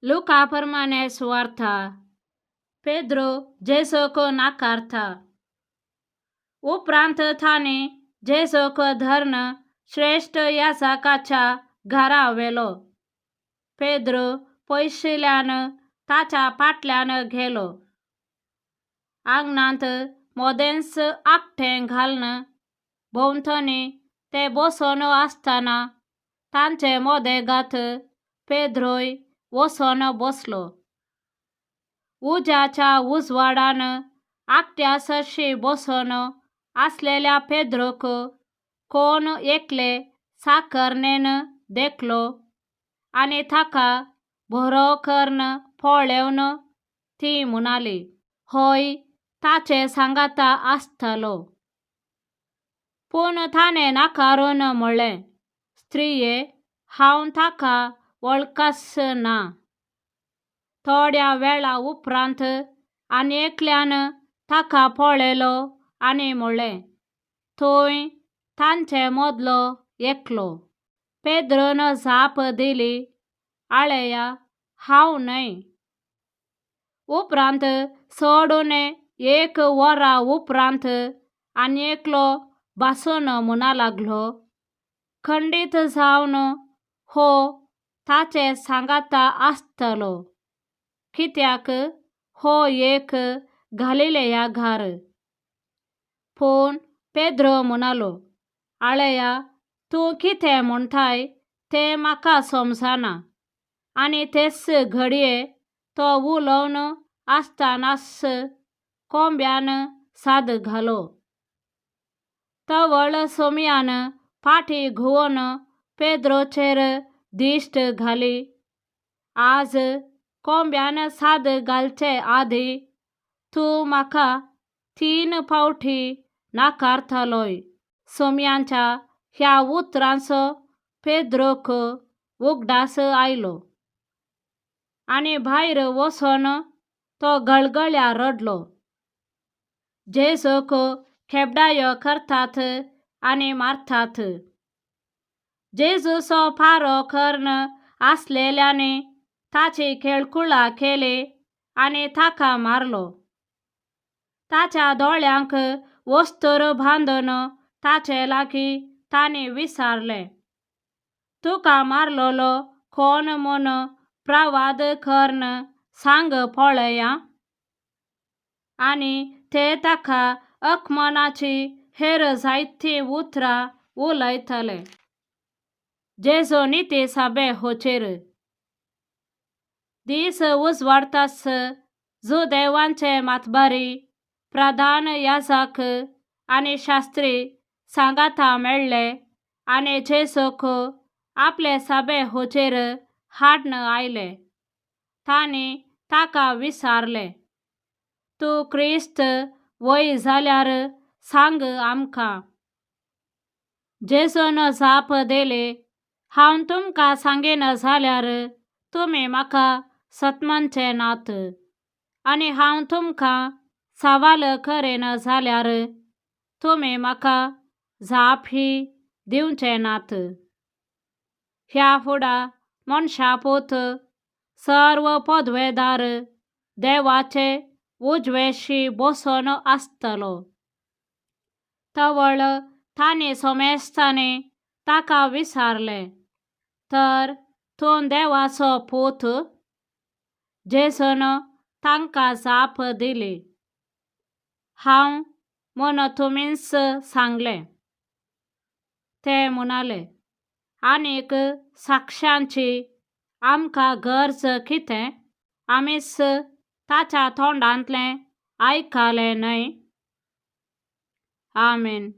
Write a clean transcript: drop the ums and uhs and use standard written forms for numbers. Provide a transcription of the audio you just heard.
Luca प्रमाणे सुवार्ता Pedro जेसुक नाकारता. उपरांत थाने जेसुक धरण श्रेष्ठ याजकाच्या घरा वेलो. पेद्रो पयशिल्यान ताच्या फाटल्यान गेलो. आंगणांत मोदेंस आकठें घालन भोंवतणी ते बसून आसतना तांचे मोदेगांत पेद्रोय वचून बसलो. उज्याच्या उजवाडान आकट्यासशी बसून आसलेल्या पेद्रोक कोण एकले साकरणेन देखलो आनी ताका बरो करून पळोवन ती म्हणाली, होय ताचे सांगाता आसतलो. पूण ताणें नाकारून म्हणलें, स्त्रिये, हांव ताका वळखच ना. थोड्या वेळा उपरांत आनीकल्यान ताका पळयलो आनी म्हणलें, थंय तांचे मदलो एकलो. पेद्रोन जाप दिली, आळया, हांव न्हय. उपरांत सोडून एक वरा उपरांत आनीकलो भासून म्हणा लागलो, खंडीत जावन हो ताचे सांगाता आसतलो, कित्याक हो एक गलिलेया घार. पूण पेद्रो म्हणालो, आळया, तूं कितें म्हणटाय तें म्हाका समजना. आनी तेच घडये तो उलोवन आसतनाच कोंब्यान साद घालो. तवळ सोमयान फाटी घुंवन पेद्रोचेर दिश्ट घाली, आज कोंब्यान साद घालचे आदी तूं म्हाका 3 फावटी नाकारतलोय. सोमयांच्या ह्या उतरांचो पेद्रोक उगडास आयलो आनी भायर वचून तो गळगळ्या रडलो. जेजूक खेबडायो करतात आनी मारतात. जेजूचो फारो करून आसलेल्याने ताची खेळकुळा केली आनी ताका मारलो. ताच्या दोळ्यांक वस्तर बांदून ताचे लागीं तांणी विचारलें, तुका मारलोलो कोण म्हूण प्रवाद करून सांग पळया. आनी ते ताका अकमनाची हेर जायतीं उतरां उलयतले. जेजू निती साबे होचेर. दीस उजवाडताच जुदेवांचे मातबारी, प्रधान याजक आनी शास्त्री सांगाता मेळ्ळे आनी जेजूक आपले साबे होचेर हाडून आयले. तांणी ताका विचारलें, तूं क्रिस्त वय जाल्यार सांग आमकां. जेजून जाप दिली, हांव तुमकां सांगीन जाल्यार तुमी म्हाका सतमनचे नात. आनी हांव तुमकां सवाल करीन जाल्यार तुमी म्हाका जापय दिवचे नात. ह्या फुडां मनशापूत सर्व पदवेदार देवाचे उजवेशी बसून आसतलो. तवळ तांणी सोमेस्तांनी ताका विचारलें, तर तूं देवाचो पूत? जेजून तांकां जाप दिली, हांव म्हूण तुमीच सांगलें. ते म्हणाले, आनीक साक्षांची आमकां गरज कितें? आमीच ताच्या तोंडांतलें आयकलें न्हय. आमेन.